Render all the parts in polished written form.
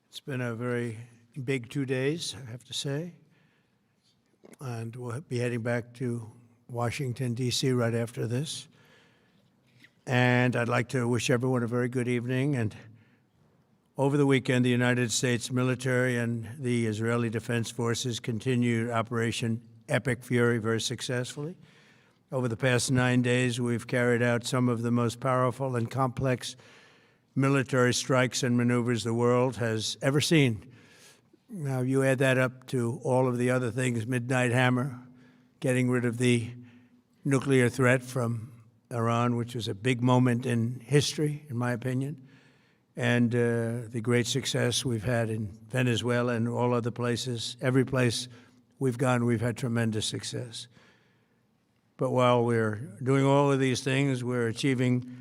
It's been a very big 2 days, I have to say. And we'll be heading back to Washington, D.C. right after this. And I'd like to wish everyone a very good evening. And over the weekend, the United States military and the Israeli Defense Forces continued Operation Epic Fury very successfully. Over the past 9 days, we've carried out some of the most powerful and complex military strikes and maneuvers the world has ever seen. Now, you add that up to all of the other things, Midnight Hammer, getting rid of the nuclear threat from Iran, which was a big moment in history, in my opinion, and the great success we've had in Venezuela and all other places. Every place we've gone, we've had tremendous success. But while we're doing all of these things, we're achieving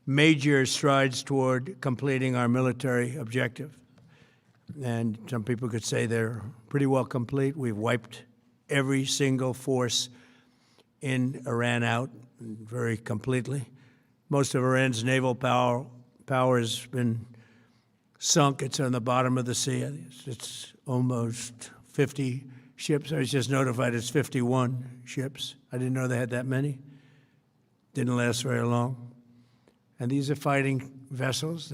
major strides toward completing our military objective. And some people could say they're pretty well complete. We've wiped every single force in Iran out very completely. Most of Iran's naval power has been sunk. It's on the bottom of the sea. It's almost 50 ships. I was just notified it's 51 ships. I didn't know they had that many. Didn't last very long. And these are fighting vessels.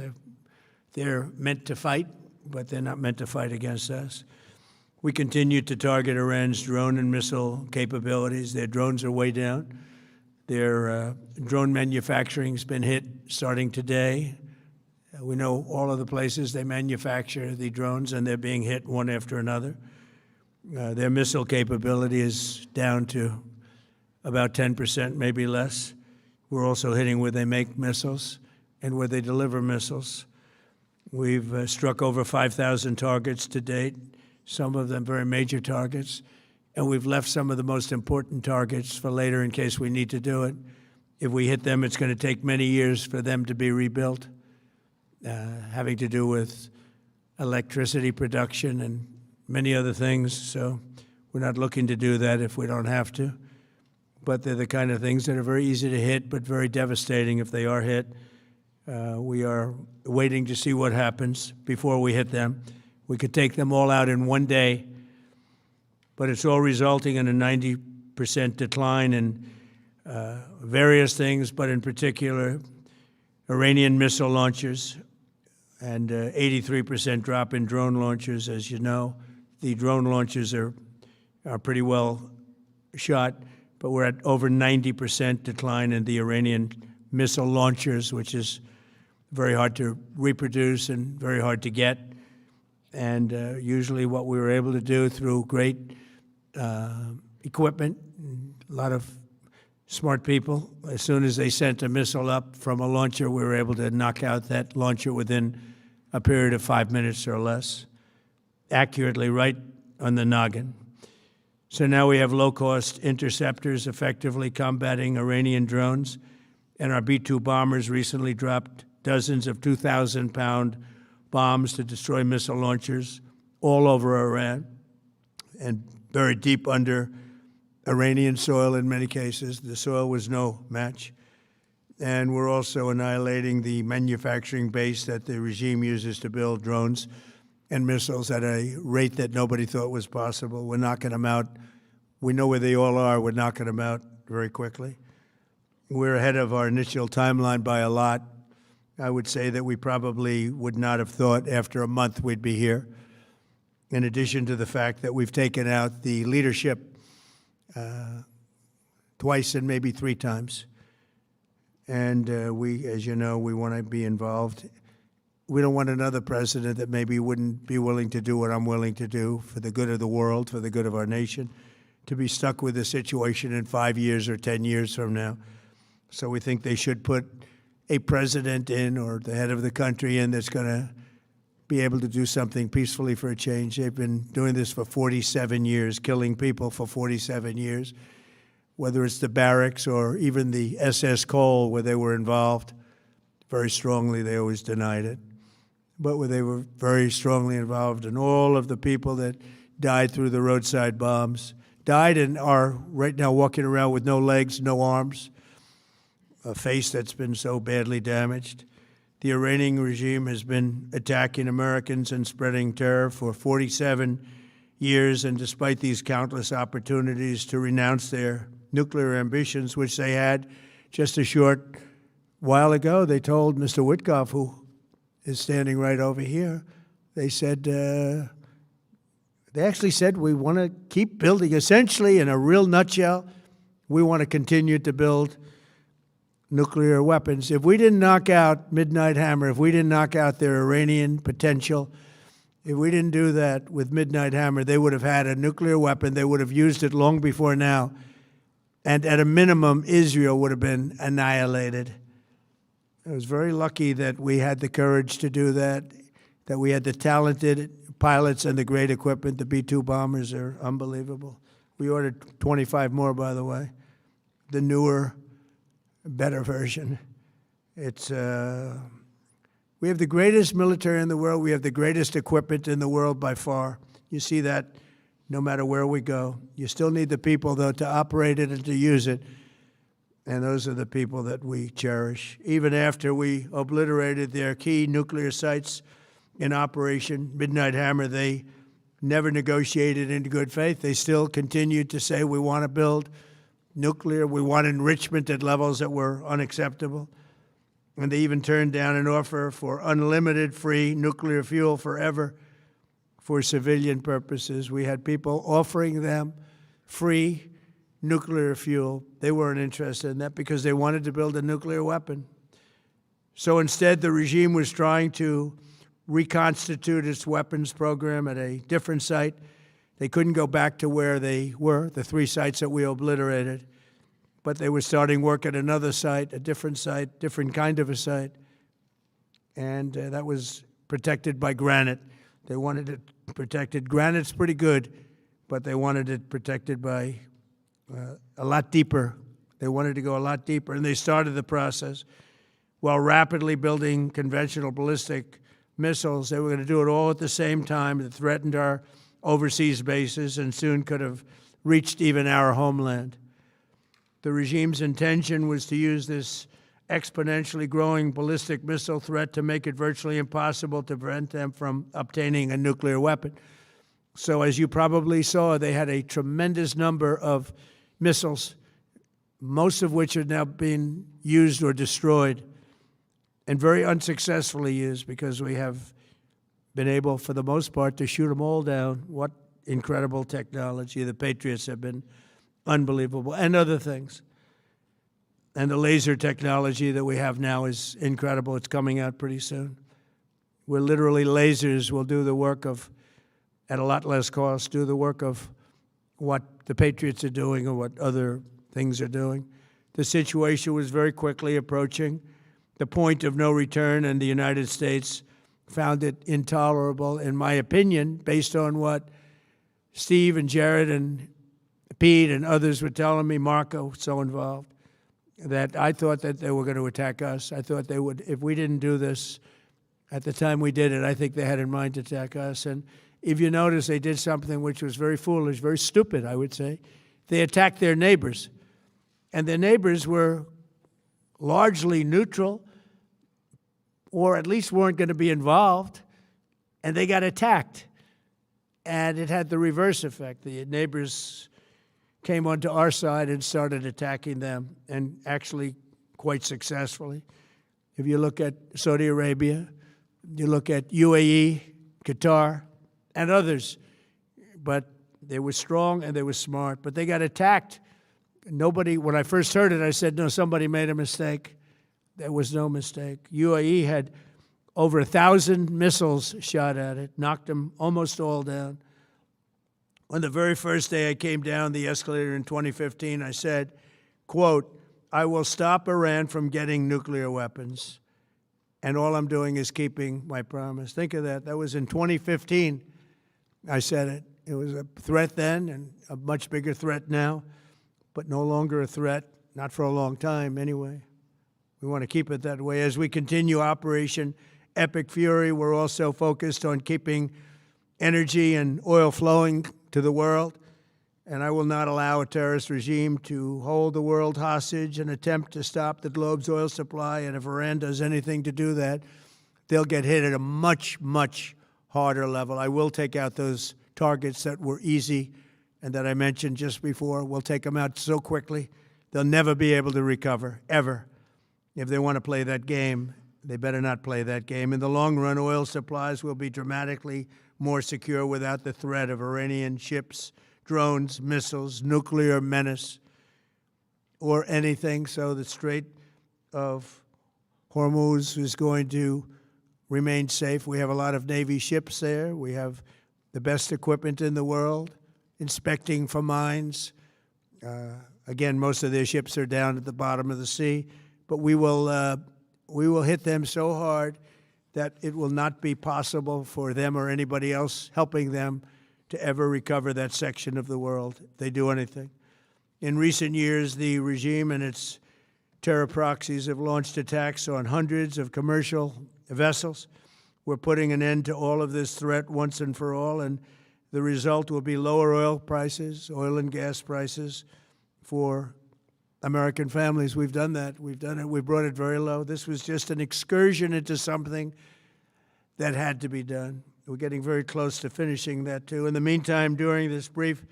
They're meant to fight, but they're not meant to fight against us. We continue to target Iran's drone and missile capabilities. Their drones are way down. Their drone manufacturing's been hit starting today. We know all of the places they manufacture the drones, and they're being hit one after another. Their missile capability is down to about 10%, maybe less. We're also hitting where they make missiles and where they deliver missiles. We've struck over 5,000 targets to date, some of them very major targets, and we've left some of the most important targets for later in case we need to do it. If we hit them, it's going to take many years for them to be rebuilt, having to do with electricity production and many other things. So we're not looking to do that if we don't have to. But they're the kind of things that are very easy to hit, but very devastating if they are hit. We are waiting to see what happens before we hit them. We could take them all out in one day, but it's all resulting in a 90% decline in various things, but in particular, Iranian missile launchers and 83% drop in drone launchers. As you know, the drone launchers are pretty well shot, but we're at over 90% decline in the Iranian missile launchers, which is very hard to reproduce and very hard to get. And usually what we were able to do through great equipment, a lot of smart people, as soon as they sent a missile up from a launcher, we were able to knock out that launcher within a period of 5 minutes or less, accurately right on the noggin. So now we have low-cost interceptors effectively combating Iranian drones, and our B-2 bombers recently dropped dozens of 2,000-pound bombs to destroy missile launchers all over Iran and very deep under Iranian soil in many cases. The soil was no match. And we're also annihilating the manufacturing base that the regime uses to build drones and missiles at a rate that nobody thought was possible. We're knocking them out. We know where they all are. We're knocking them out very quickly. We're ahead of our initial timeline by a lot. I would say that we probably would not have thought after a month we'd be here, in addition to the fact that we've taken out the leadership twice and maybe 3 times. And we, as you know, we want to be involved. We don't want another president that maybe wouldn't be willing to do what I'm willing to do for the good of the world, for the good of our nation, to be stuck with the situation in 5 years or 10 years from now. So we think they should put a president in, or the head of the country in, that's going to be able to do something peacefully for a change. They've been doing this for 47 years, killing people for 47 years, whether it's the barracks or even the SS Cole where they were involved. Very strongly, they always denied it. But where they were very strongly involved, and all of the people that died through the roadside bombs died and are right now walking around with no legs, no arms, a face that's been so badly damaged. The Iranian regime has been attacking Americans and spreading terror for 47 years, and despite these countless opportunities to renounce their nuclear ambitions, which they had just a short while ago, they told Mr. Witkoff, who is standing right over here, they said, they actually said, we want to keep building. Essentially, in a real nutshell, we want to continue to build nuclear weapons. If we didn't knock out Midnight Hammer, if we didn't knock out their Iranian potential, if we didn't do that with Midnight Hammer, they would have had a nuclear weapon. They would have used it long before now. And at a minimum, Israel would have been annihilated. I was very lucky that we had the courage to do that we had the talented pilots and the great equipment. The B-2 bombers are unbelievable. We ordered 25 more, by the way. The newer, better version. It's we have the greatest military in the world. We have the greatest equipment in the world by far. You see that no matter where we go. You still need the people, though, to operate it and to use it. And those are the people that we cherish. Even after we obliterated their key nuclear sites in Operation Midnight Hammer, they never negotiated in good faith. They still continued to say, we want to build nuclear. We want enrichment at levels that were unacceptable. And they even turned down an offer for unlimited free nuclear fuel forever for civilian purposes. We had people offering them free nuclear fuel. They weren't interested in that because they wanted to build a nuclear weapon. So instead, the regime was trying to reconstitute its weapons program at a different site. They couldn't go back to where they were, the 3 sites that we obliterated, but they were starting work at another site, a different site, different kind of a site, and that was protected by granite. They wanted it protected. Granite's pretty good, but they wanted it protected by a lot deeper. They wanted to go a lot deeper, and they started the process while rapidly building conventional ballistic missiles. They were going to do it all at the same time. It threatened our overseas bases and soon could have reached even our homeland. The regime's intention was to use this exponentially growing ballistic missile threat to make it virtually impossible to prevent them from obtaining a nuclear weapon. So as you probably saw, they had a tremendous number of missiles, most of which are now being used or destroyed, and very unsuccessfully used because we have been able, for the most part, to shoot them all down. What incredible technology. The Patriots have been unbelievable, and other things. And the laser technology that we have now is incredible. It's coming out pretty soon. Where literally lasers will do the work of, at a lot less cost, do the work of what the Patriots are doing or what other things are doing. The situation was very quickly approaching the point of no return, and the United States found it intolerable, in my opinion, based on what Steve and Jared and Pete and others were telling me, Marco, so involved, that I thought that they were going to attack us. I thought they would, if we didn't do this at the time we did it, I think they had in mind to attack us. And if you notice, they did something which was very foolish, very stupid, I would say. They attacked their neighbors. And their neighbors were largely neutral, or at least weren't going to be involved, and they got attacked. And it had the reverse effect. The neighbors came onto our side and started attacking them, and actually quite successfully. If you look at Saudi Arabia, you look at UAE, Qatar, and others, but they were strong and they were smart, but they got attacked. Nobody, when I first heard it, I said, no, somebody made a mistake. There was no mistake. UAE had over 1,000 missiles shot at it, knocked them almost all down. On the very first day I came down the escalator in 2015, I said, quote, I will stop Iran from getting nuclear weapons, and all I'm doing is keeping my promise. Think of that. That was in 2015. I said it. It was a threat then and a much bigger threat now, but no longer a threat, not for a long time anyway. We want to keep it that way. As we continue Operation Epic Fury, we're also focused on keeping energy and oil flowing to the world. and I will not allow a terrorist regime to hold the world hostage and attempt to stop the globe's oil supply. And if Iran does anything to do that, they'll get hit at a much, much harder level. I will take out those targets that were easy and that I mentioned just before. We'll take them out so quickly, they'll never be able to recover, ever. If they want to play that game, they better not play that game. In the long run, oil supplies will be dramatically more secure without the threat of Iranian ships, drones, missiles, nuclear menace, or anything. So the Strait of Hormuz is going to remain safe. We have a lot of Navy ships there. We have the best equipment in the world, inspecting for mines. Again, most of their ships are down at the bottom of the sea, but we will hit them so hard that it will not be possible for them or anybody else helping them to ever recover that section of the world if they do anything. In recent years, the regime and its terror proxies have launched attacks on hundreds of commercial vessels. We're putting an end to all of this threat once and for all, and the result will be lower oil prices, oil and gas prices for American families. We've done that. We've done it. We brought it very low. This was just an excursion into something that had to be done. We're getting very close to finishing that, too. In the meantime, during this brief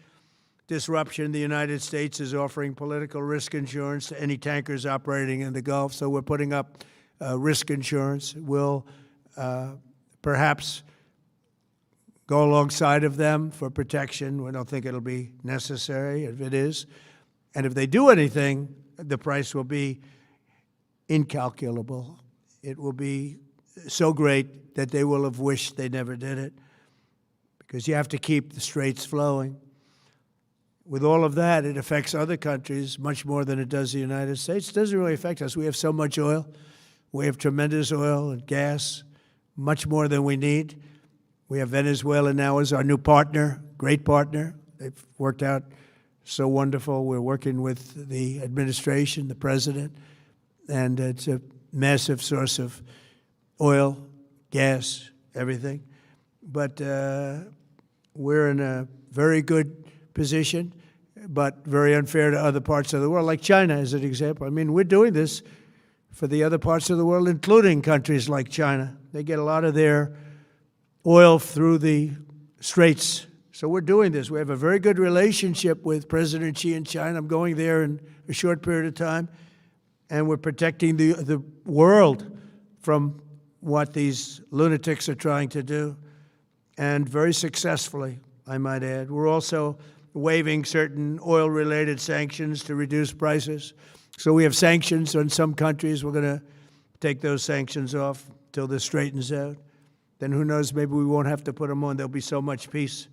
disruption, the United States is offering political risk insurance to any tankers operating in the Gulf. So we're putting up risk insurance. We'll perhaps go alongside of them for protection. We don't think it'll be necessary if it is. And if they do anything, the price will be incalculable. It will be so great that they will have wished they never did it, because you have to keep the straits flowing. With all of that, it affects other countries much more than it does the United States. It doesn't really affect us. We have so much oil. We have tremendous oil and gas, much more than we need. We have Venezuela now as our new partner, great partner. They've worked out so wonderful. We're working with the administration, the president, and it's a massive source of oil, gas, everything. But we're in a very good position, but very unfair to other parts of the world, like China as an example. I mean, we're doing this for the other parts of the world, including countries like China. They get a lot of their oil through the straits. So we're doing this. We have a very good relationship with President Xi in China. I'm going there in a short period of time, and we're protecting the world from what these lunatics are trying to do, and very successfully, I might add. We're also waiving certain oil-related sanctions to reduce prices. So we have sanctions on some countries. We're going to take those sanctions off till this straightens out. Then who knows, maybe we won't have to put them on. There'll be so much peace.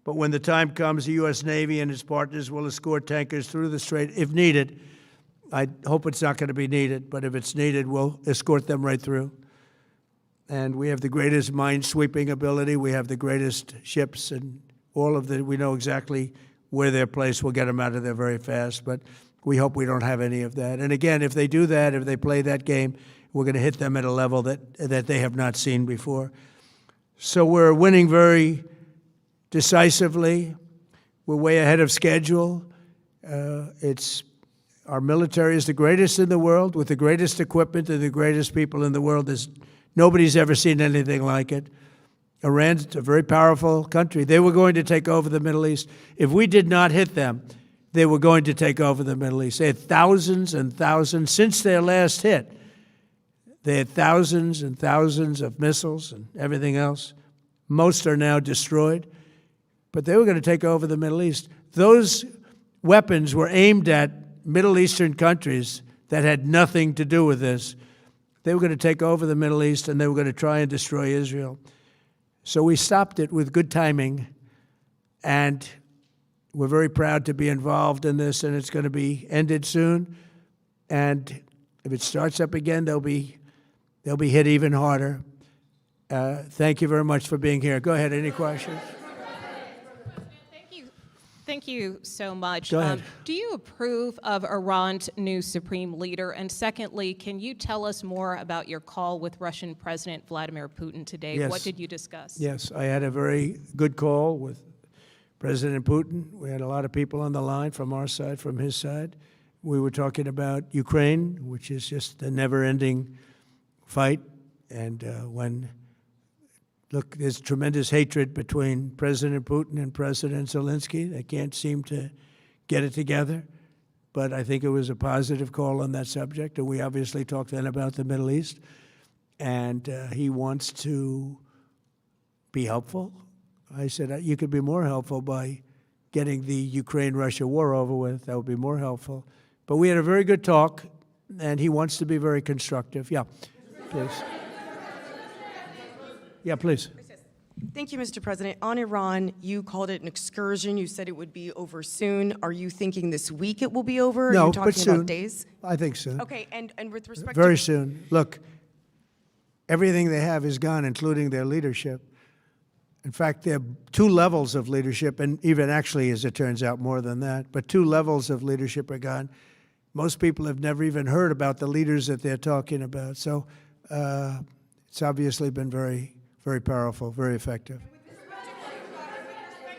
But when the time comes, the U.S. Navy and its partners will escort tankers through the strait if needed. I hope it's not going to be needed, but if it's needed, we'll escort them right through. And we have the greatest mine-sweeping ability. We have the greatest ships, and all of the, we know exactly where they're placed. We'll get them out of there very fast, but we hope we don't have any of that. And again, if they do that, if they play that game, we're going to hit them at a level that they have not seen before. So we're winning very decisively. We're way ahead of schedule. Our military is the greatest in the world, with the greatest equipment and the greatest people in the world. Nobody's ever seen anything like it. Iran's a very powerful country. They were going to take over the Middle East. If we did not hit them, they were going to take over the Middle East. They had thousands and thousands since their last hit. They had thousands and thousands of missiles and everything else. Most are now destroyed. But they were going to take over the Middle East. Those weapons were aimed at Middle Eastern countries that had nothing to do with this. They were going to take over the Middle East, and they were going to try and destroy Israel. So we stopped it with good timing, and we're very proud to be involved in this, and it's going to be ended soon. And if it starts up again, they'll be hit even harder. Thank you very much for being here. Go ahead. Any questions? Thank you so much. Go ahead. Do you approve of Iran's new supreme leader? And secondly, can you tell us more about your call with Russian President Vladimir Putin today? Yes. What did you discuss? Yes, I had a very good call with President Putin. We had a lot of people on the line from our side, from his side. We were talking about Ukraine, which is just a never-ending fight. And look, there's tremendous hatred between President Putin and President Zelensky. They can't seem to get it together. But I think it was a positive call on that subject. And we obviously talked then about the Middle East. And he wants to be helpful. I said, you could be more helpful by getting the Ukraine-Russia war over with. That would be more helpful. But we had a very good talk, and he wants to be very constructive. Yeah, please. Yeah, please. Thank you, Mr. President. On Iran, you called it an excursion. You said it would be over soon. Are you thinking this week it will be over? No, Are you talking but soon. about days? I think soon. Okay, and with respect Very to... soon. Look, everything they have is gone, including their leadership. In fact, there are two levels of leadership, and even actually, as it turns out, more than that. But two levels of leadership are gone. Most people have never even heard about the leaders that they're talking about. So it's obviously been very, very powerful, very effective.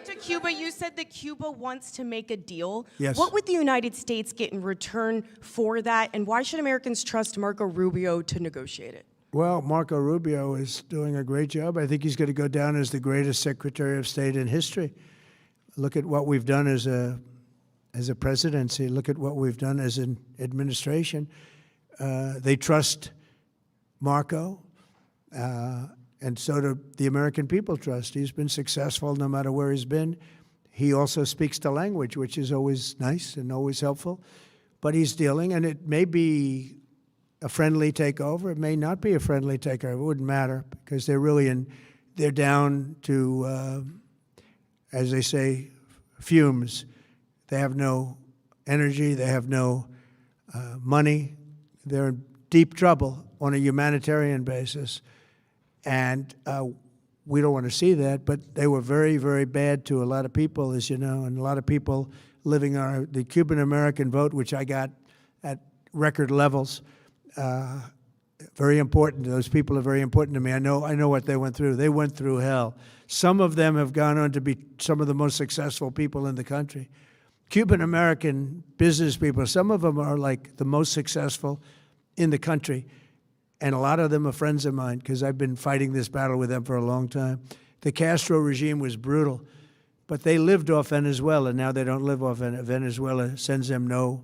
To Cuba, you said that Cuba wants to make a deal. Yes. What would the United States get in return for that, and why should Americans trust Marco Rubio to negotiate it? Well, Marco Rubio is doing a great job. I think he's going to go down as the greatest Secretary of State in history. Look at what we've done as a presidency. Look at what we've done as an administration. They trust Marco, and so do the American people trust. He's been successful no matter where he's been. He also speaks the language, which is always nice and always helpful. But he's dealing, and it may be a friendly takeover. It may not be a friendly takeover. It wouldn't matter, because they're down to, as they say, fumes. They have no energy. They have no money. They're in deep trouble on a humanitarian basis. And we don't want to see that, but they were very, very bad to a lot of people, as you know, and a lot of people living on the Cuban-American vote, which I got at record levels. Very important. Those people are very important to me. I know what they went through. They went through hell. Some of them have gone on to be some of the most successful people in the country. Cuban-American business people, some of them are like the most successful in the country. And a lot of them are friends of mine, because I've been fighting this battle with them for a long time. The Castro regime was brutal, but they lived off Venezuela. Now they don't live off Venezuela. Sends them no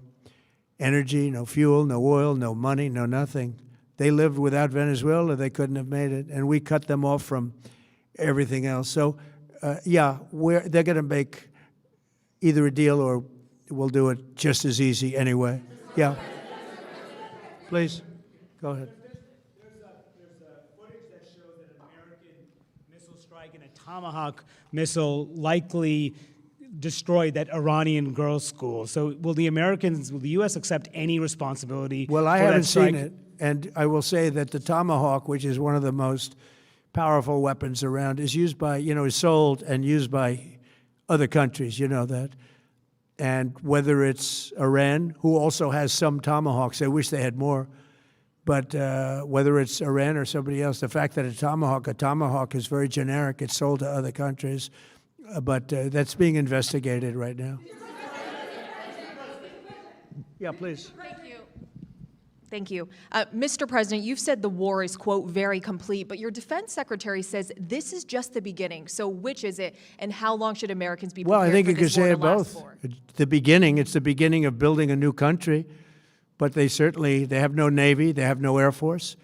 energy, no fuel, no oil, no money, no nothing. They lived without Venezuela. They couldn't have made it. And we cut them off from everything else. So, yeah, they're going to make either a deal, or we'll do it just as easy anyway. Yeah. Please, go ahead. And a Tomahawk missile likely destroyed that Iranian girls' school. So will the U.S. accept any responsibility? Well, I haven't seen it, and I will say that the Tomahawk, which is one of the most powerful weapons around, is used by, is sold and used by other countries, you know that. And whether it's Iran, who also has some Tomahawks, I wish they had more, but whether it's Iran or somebody else, the fact that a Tomahawk is very generic. It's sold to other countries, but that's being investigated right now. Yeah, please. Thank you. Mr. President, you've said the war is, quote, very complete, but your defense secretary says this is just the beginning. So which is it, and how long should Americans be prepared Well, I think for you could this war say to it last both. for? It's the beginning of building a new country, but they have no Navy, they have no Air Force,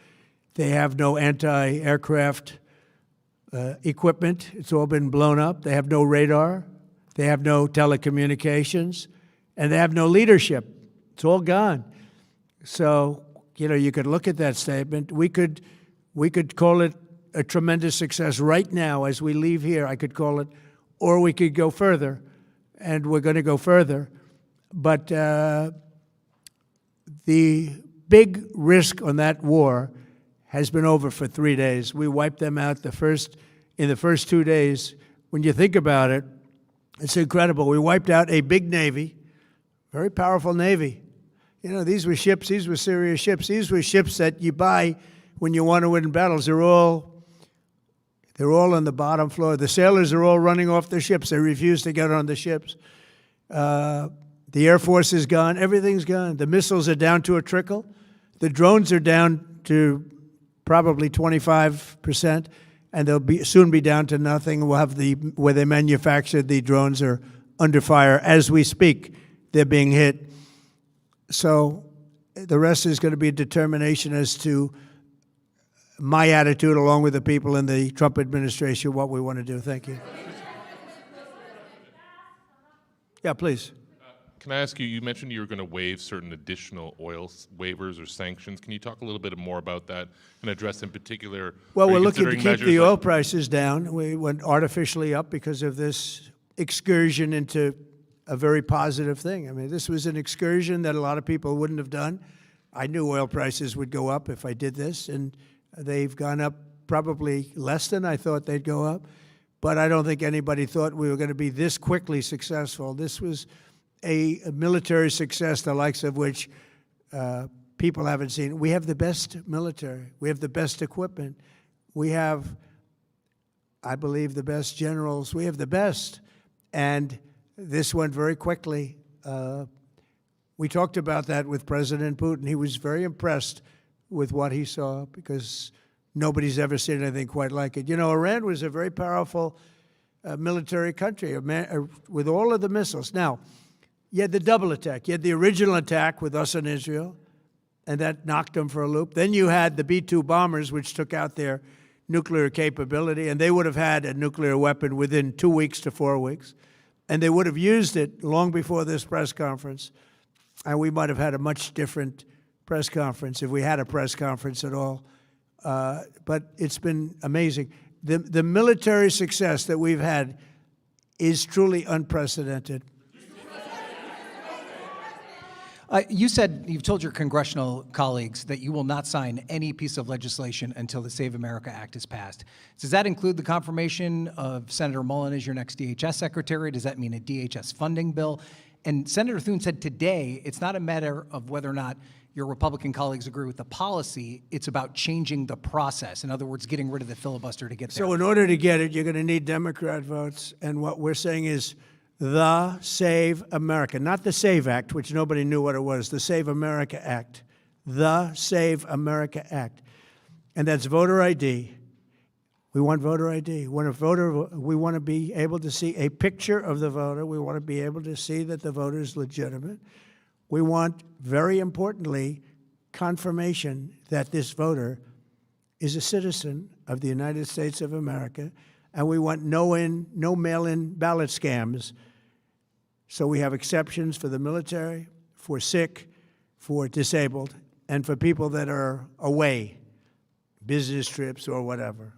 they have no anti-aircraft equipment. It's all been blown up. They have no radar, they have no telecommunications, and they have no leadership. It's all gone. So, you could look at that statement. We could call it a tremendous success right now as we leave here. I could call it, or we could go further, and we're going to go further. But the big risk on that war has been over for 3 days. We wiped them out in the first 2 days. When you think about it, it's incredible. We wiped out a big Navy, very powerful Navy. These were ships, these were serious ships. These were ships that you buy when you want to win battles. They're all on the bottom floor. The sailors are all running off their ships. They refuse to get on the ships. The Air Force is gone. Everything's gone. The missiles are down to a trickle. The drones are down to probably 25%, and they'll soon be down to nothing. We'll have where they manufactured the drones are under fire as we speak. They're being hit. So the rest is going to be a determination as to my attitude, along with the people in the Trump administration, what we want to do. Thank you. Yeah, please. Can I ask you, you mentioned you were going to waive certain additional oil waivers or sanctions. Can you talk a little bit more about that and address in particular? Well, we're you looking to considering keep the measures oil prices down. We went artificially up because of this excursion into a very positive thing. I mean, this was an excursion that a lot of people wouldn't have done. I knew oil prices would go up if I did this, and they've gone up probably less than I thought they'd go up. But I don't think anybody thought we were going to be this quickly successful. This was a military success, the likes of which people haven't seen. We have the best military. We have the best equipment. We have, I believe, the best generals. We have the best. And this went very quickly. We talked about that with President Putin. He was very impressed with what he saw because nobody's ever seen anything quite like it. You know, Iran was a very powerful military country with all of the missiles. Now, you had the double attack. You had the original attack with us and Israel, and that knocked them for a loop. Then you had the B-2 bombers, which took out their nuclear capability, and they would have had a nuclear weapon within 2 weeks to 4 weeks. And they would have used it long before this press conference, and we might have had a much different press conference if we had a press conference at all. But it's been amazing. The military success that we've had is truly unprecedented. You've told your congressional colleagues that you will not sign any piece of legislation until the Save America Act is passed. Does that include the confirmation of Senator Mullen as your next DHS secretary? Does that mean a DHS funding bill? And Senator Thune said today it's not a matter of whether or not your Republican colleagues agree with the policy, it's about changing the process. In other words, getting rid of the filibuster to get there. So in order to get it, you're going to need Democrat votes. And what we're saying is the Save America, not the SAVE Act, which nobody knew what it was, the Save America Act, the Save America Act. And that's voter ID. We want voter ID. We want to be able to see a picture of the voter. We want to be able to see that the voter is legitimate. We want, very importantly, confirmation that this voter is a citizen of the United States of America, and we want no mail-in ballot scams. So we have exceptions for the military, for sick, for disabled, and for people that are away, business trips or whatever.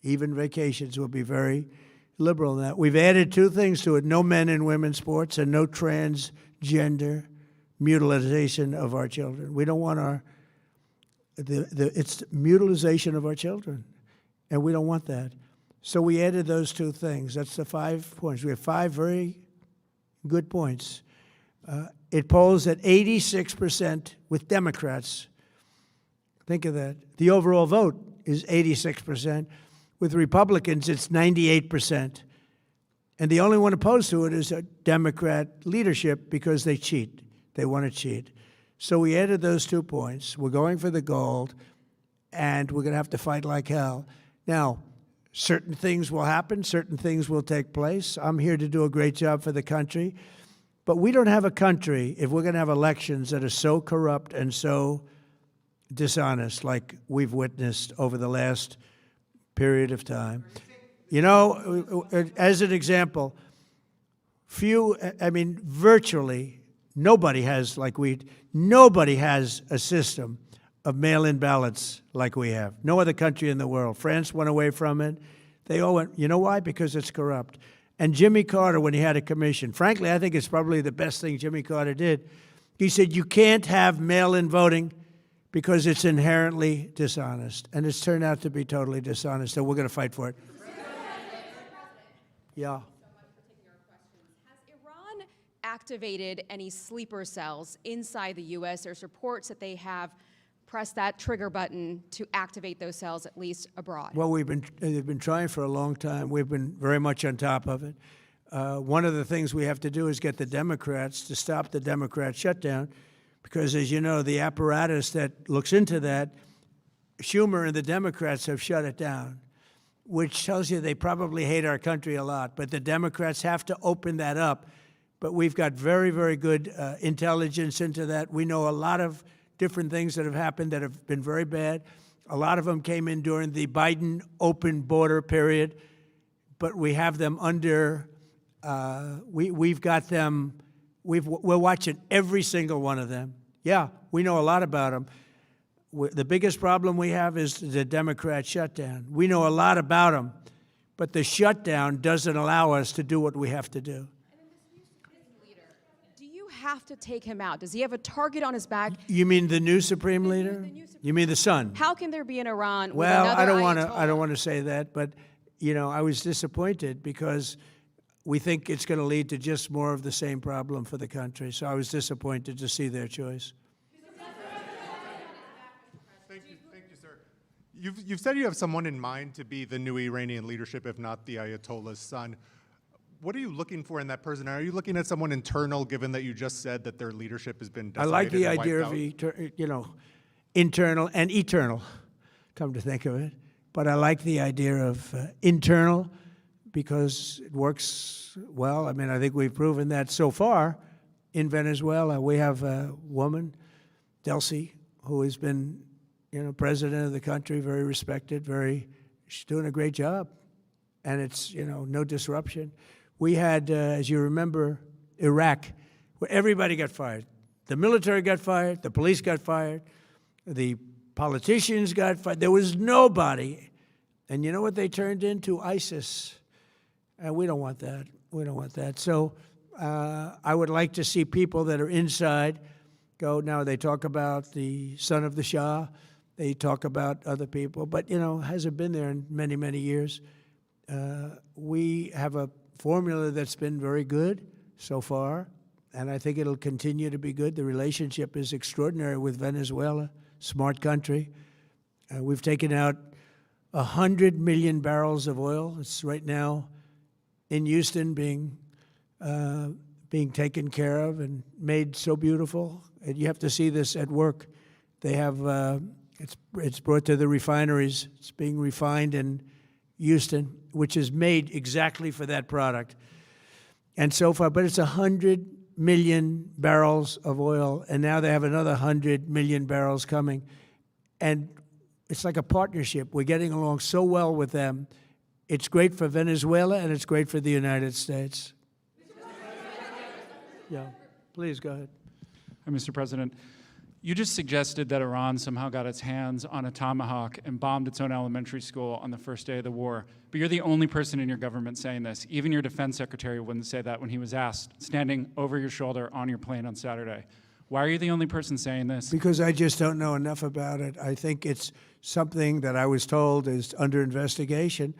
Even vacations will be very liberal in that. We've added two things to it: no men in women's sports and no transgender mutilization of our children. We don't want it's mutilization of our children, and we don't want that. So we added those two things. That's the 5 points. We have 5 very good points. It polls at 86% with Democrats. Think of that. The overall vote is 86%. With Republicans, it's 98%. And the only one opposed to it is a Democrat leadership because they cheat. They want to cheat. So we added those 2 points. We're going for the gold, and we're going to have to fight like hell. Now, certain things will happen. Certain things will take place. I'm here to do a great job for the country. But we don't have a country, if we're going to have elections that are so corrupt and so dishonest like we've witnessed over the last period of time. You know, as an example, virtually nobody has a system of mail-in ballots like we have. No other country in the world. France went away from it. They all went, you know why? Because it's corrupt. And Jimmy Carter, when he had a commission, frankly, I think it's probably the best thing Jimmy Carter did. He said, you can't have mail-in voting because it's inherently dishonest. And it's turned out to be totally dishonest, so we're going to fight for it. Yeah. Has Iran activated any sleeper cells inside the U.S.? There's reports that they have press that trigger button to activate those cells, at least abroad? Well, they've been trying for a long time. We've been very much on top of it. One of the things we have to do is get the Democrats to stop the Democrat shutdown, because, as you know, the apparatus that looks into that, Schumer and the Democrats have shut it down, which tells you they probably hate our country a lot. But the Democrats have to open that up. But we've got very, very good intelligence into that. We know a lot of different things that have happened that have been very bad. A lot of them came in during the Biden open border period, but we have them under, we've got them, we're watching every single one of them. Yeah, we know a lot about them. The biggest problem we have is the Democrat shutdown. We know a lot about them, but the shutdown doesn't allow us to do what we have to do. Do you have to take him out? Does he have a target on his back? You mean the new supreme leader? You mean the son? How can there be an Iran with Well, another I don't Ayatollah? want to say that, but you know, I was disappointed because we think it's going to lead to just more of the same problem for the country. So I was disappointed to see their choice. Thank you, sir. You've said you have someone in mind to be the new Iranian leadership, if not the Ayatollah's son. What are you looking for in that person? Are you looking at someone internal, given that you just said that their leadership has been I decimated like the and idea wiped of, out? internal and eternal, come to think of it. But I like the idea of internal because it works well. I mean, I think we've proven that so far in Venezuela. We have a woman, Delcy, who has been, president of the country, very respected, she's doing a great job. And it's, no disruption. We had, as you remember, Iraq, where everybody got fired. The military got fired, the police got fired, the politicians got fired. There was nobody. And you know what they turned into? ISIS. And we don't want that. We don't want that. So I would like to see people that are inside go. Now, they talk about the son of the Shah. They talk about other people. But, hasn't been there in many, many years. We have a formula that's been very good so far, and I think it'll continue to be good. The relationship is extraordinary with Venezuela, smart country. We've taken out 100 million barrels of oil. It's right now in Houston being taken care of and made so beautiful. And you have to see this at work. They have, it's brought to the refineries. It's being refined in Houston, which is made exactly for that product. And so far, but it's 100 million barrels of oil, and now they have another 100 million barrels coming. And it's like a partnership. We're getting along so well with them. It's great for Venezuela, and it's great for the United States. Yeah, please go ahead. Hi, Mr. President. You just suggested that Iran somehow got its hands on a tomahawk and bombed its own elementary school on the first day of the war. But you're the only person in your government saying this. Even your defense secretary wouldn't say that when he was asked, standing over your shoulder on your plane on Saturday. Why are you the only person saying this? Because I just don't know enough about it. I think it's something that I was told is under investigation.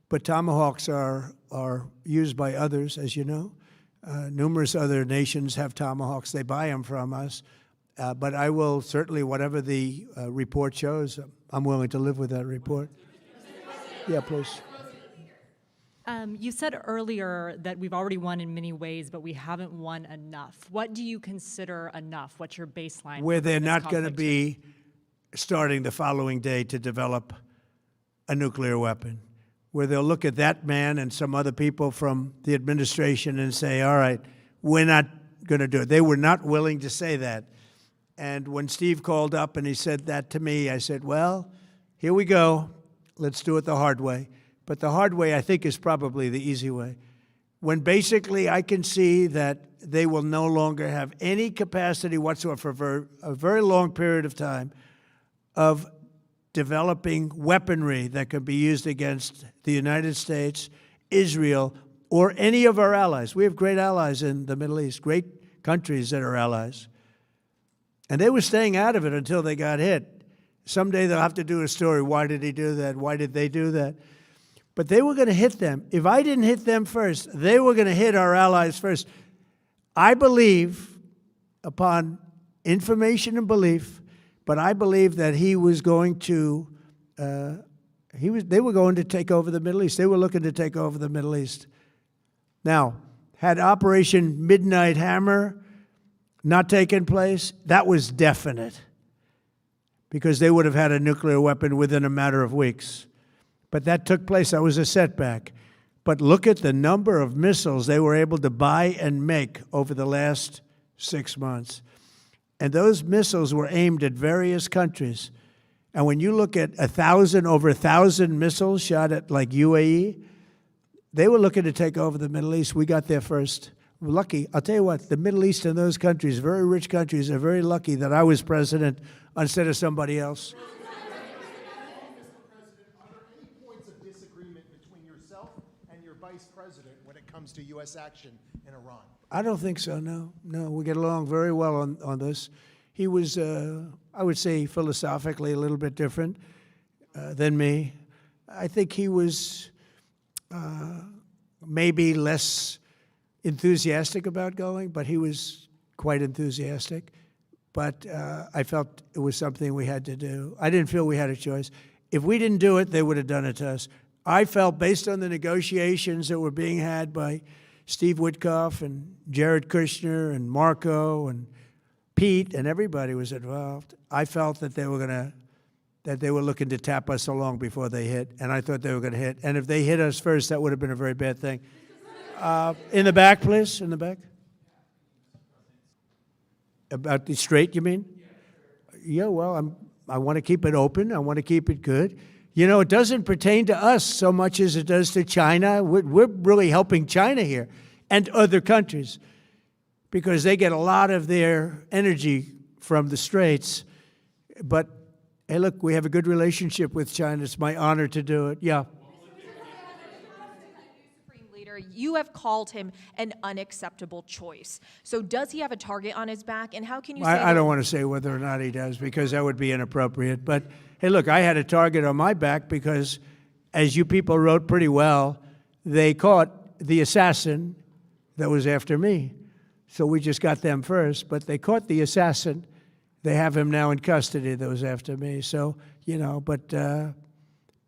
But tomahawks are used by others, as you know. Numerous other nations have tomahawks. They buy them from us. But I will certainly, whatever the report shows, I'm willing to live with that report. Yeah, please. You said earlier that we've already won in many ways, but we haven't won enough. What do you consider enough? What's your baseline? Where they're this not going to conflict? be starting the following day to develop a nuclear weapon, where they'll look at that man and some other people from the administration and say, all right, we're not going to do it. They were not willing to say that. And when Steve called up and he said that to me, I said, well, here we go. Let's do it the hard way. But the hard way, I think, is probably the easy way. When basically I can see that they will no longer have any capacity whatsoever for a very long period of time of developing weaponry that could be used against the United States, Israel, or any of our allies. We have great allies in the Middle East, great countries that are allies. And they were staying out of it until they got hit. Someday they'll have to do a story. Why did he do that? Why did they do that? But they were going to hit them. If I didn't hit them first, they were going to hit our allies first. I believe, upon information and belief, But I believe that he was going to, they were going to take over the Middle East. They were looking to take over the Middle East. Now, had Operation Midnight Hammer not taken place, that was definite, because they would have had a nuclear weapon within a matter of weeks. But that took place. That was a setback. But look at the number of missiles they were able to buy and make over the last 6 months. And those missiles were aimed at various countries. And when you look at over 1,000 missiles shot at like UAE, they were looking to take over the Middle East. We got there first. We're lucky. I'll tell you what, the Middle East and those countries, very rich countries, are very lucky that I was president instead of somebody else. Vice President when it comes to U.S. action in Iran? I don't think so, no. No, we get along very well on this. He was, I would say, philosophically a little bit different than me. I think he was maybe less enthusiastic about going, but he was quite enthusiastic. But I felt it was something we had to do. I didn't feel we had a choice. If we didn't do it, they would have done it to us. I felt, based on the negotiations that were being had by Steve Witkoff and Jared Kushner and Marco and Pete, and everybody was involved, I felt that they were looking to tap us along before they hit, and I thought they were going to hit. And if they hit us first, that would have been a very bad thing. In the back, please, in the back. About the Strait, you mean? Yeah, well, I want to keep it open. I want to keep it good. You know, it doesn't pertain to us so much as it does to China. We're really helping China here and other countries because they get a lot of their energy from the Straits. But, hey, look, we have a good relationship with China. It's my honor to do it. Yeah. You have called him an unacceptable choice. So does he have a target on his back? And how can you say I don't want to say whether or not he does because that would be inappropriate. But, hey, look, I had a target on my back because, as you people wrote pretty well, they caught the assassin that was after me. So we just got them first. But they caught the assassin. They have him now in custody that was after me. So, you know, but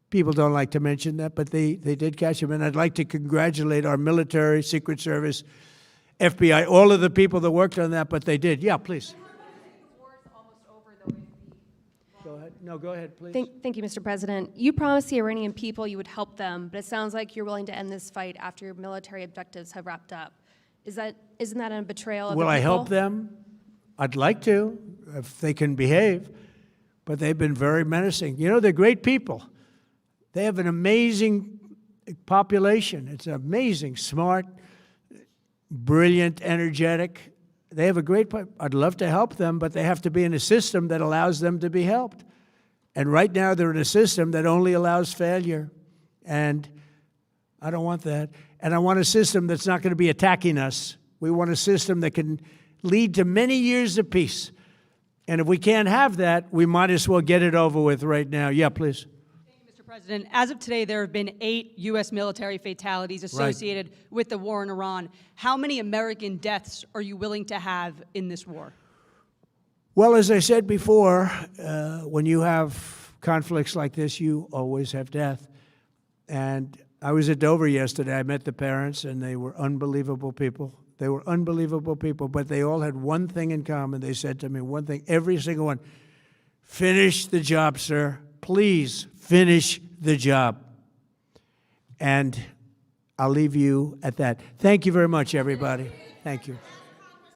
people don't like to mention that, but they did catch him. And I'd like to congratulate our military, Secret Service, FBI, all of the people that worked on that, but they did. Yeah, please. Go ahead. No, go ahead, please. Thank you, Mr. President. You promised the Iranian people you would help them, but it sounds like you're willing to end this fight after your military objectives have wrapped up. Isn't that a betrayal of the people? Will I help them? I'd like to, if they can behave, but they've been very menacing. You know, they're great people. They have an amazing population. It's amazing, smart, brilliant, energetic. They have a great, I'd love to help them, but they have to be in a system that allows them to be helped. And right now they're in a system that only allows failure. And I don't want that. And I want a system that's not going to be attacking us. We want a system that can lead to many years of peace. And if we can't have that, we might as well get it over with right now. Yeah, please. President, as of today, there have been 8 U.S. military fatalities associated with the war in Iran. How many American deaths are you willing to have in this war? Well, as I said before, when you have conflicts like this, you always have death. And I was at Dover yesterday. I met the parents, and they were unbelievable people. They were unbelievable people, but they all had one thing in common. They said to me one thing, every single one, finish the job, sir. Please finish the job. And I'll leave you at that. Thank you very much, everybody. Thank you.